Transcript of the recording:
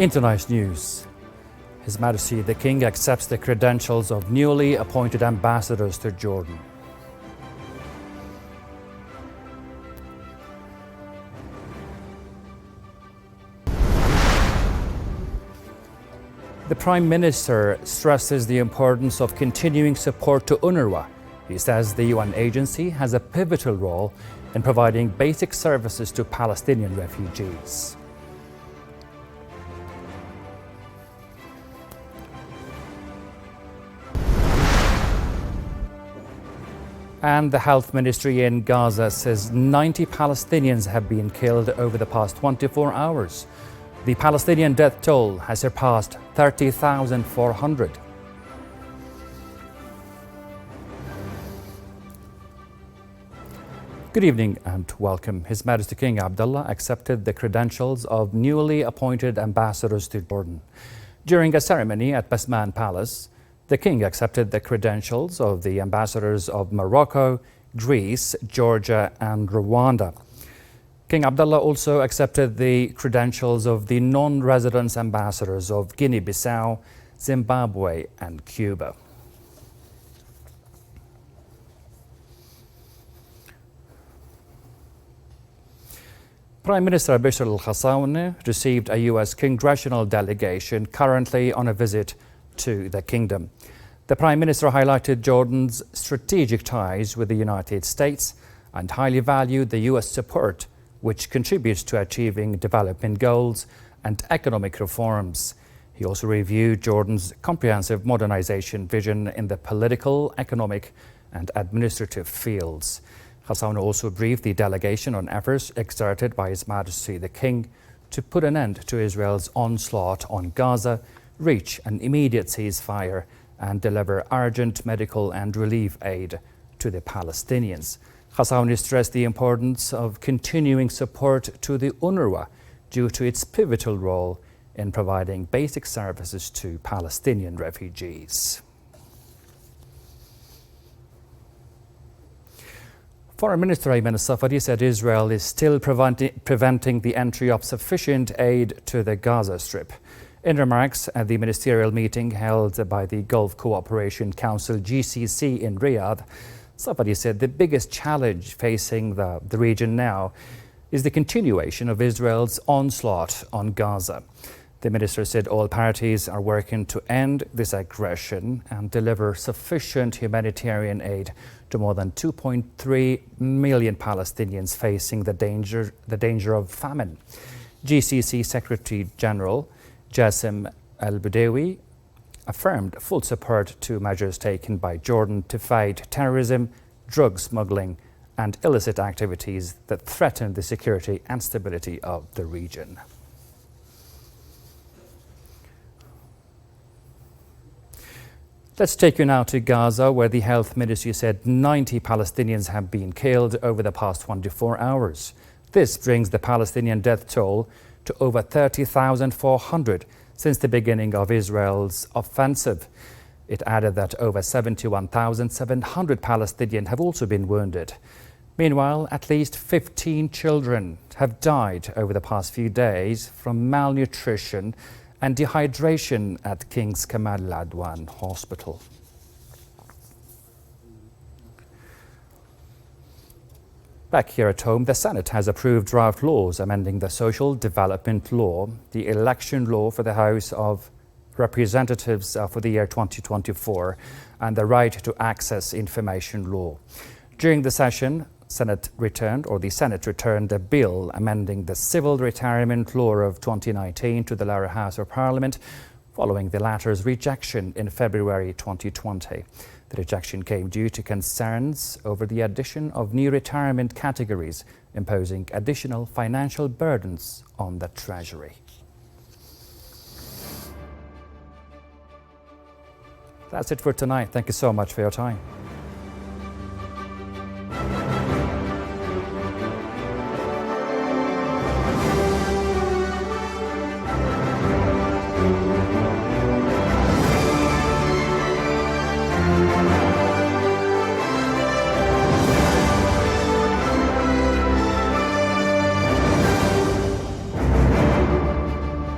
In tonight's news, His Majesty the King accepts the credentials of newly appointed ambassadors to Jordan. The Prime Minister stresses the importance of continuing support to UNRWA. He says the UN agency has a pivotal role in providing basic services to Palestinian refugees. And the Health Ministry in Gaza says 90 Palestinians have been killed over the past 24 hours. The Palestinian death toll has surpassed 30,400. Good evening and welcome. His Majesty King Abdullah accepted the credentials of newly appointed ambassadors to Jordan. During a ceremony at Basman Palace, the King accepted the credentials of the ambassadors of Morocco, Greece, Georgia and Rwanda. King Abdullah also accepted the credentials of the non-resident ambassadors of Guinea-Bissau, Zimbabwe and Cuba. Prime Minister Bashar al-Assad received a U.S. congressional delegation currently on a visit to the kingdom. The Prime Minister highlighted Jordan's strategic ties with the United States and highly valued the U.S. support, which contributes to achieving development goals and economic reforms. He also reviewed Jordan's comprehensive modernization vision in the political, economic and administrative fields. Hassan also briefed the delegation on efforts exerted by His Majesty the King to put an end to Israel's onslaught on Gaza, reach an immediate ceasefire and deliver urgent medical and relief aid to the Palestinians. Hassan stressed the importance of continuing support to the UNRWA due to its pivotal role in providing basic services to Palestinian refugees. Foreign Minister Ayman al-Safadi said Israel is still preventing the entry of sufficient aid to the Gaza Strip. In remarks at the ministerial meeting held by the Gulf Cooperation Council GCC in Riyadh, Safadi said the biggest challenge facing the region now is the continuation of Israel's onslaught on Gaza. The minister said all parties are working to end this aggression and deliver sufficient humanitarian aid to more than 2.3 million Palestinians facing the danger of famine. GCC Secretary General Jassim al-Budawi affirmed full support to measures taken by Jordan to fight terrorism, drug smuggling and illicit activities that threaten the security and stability of the region. Let's take you now to Gaza, where the Health Ministry said 90 Palestinians have been killed over the past 24 hours. This brings the Palestinian death toll to over 30,400 since the beginning of Israel's offensive. It added that over 71,700 Palestinians have also been wounded. Meanwhile, at least 15 children have died over the past few days from malnutrition and dehydration at King's Kamal Al Adwan Hospital. Back here at home, the Senate has approved draft laws amending the Social Development Law, the Election Law for the House of Representatives for the year 2024, and the Right to Access Information Law. During the session, the Senate returned a bill amending the Civil Retirement Law of 2019 to the lower house of Parliament, following the latter's rejection in February 2020. The rejection came due to concerns over the addition of new retirement categories, imposing additional financial burdens on the Treasury. That's it for tonight. Thank you so much for your time.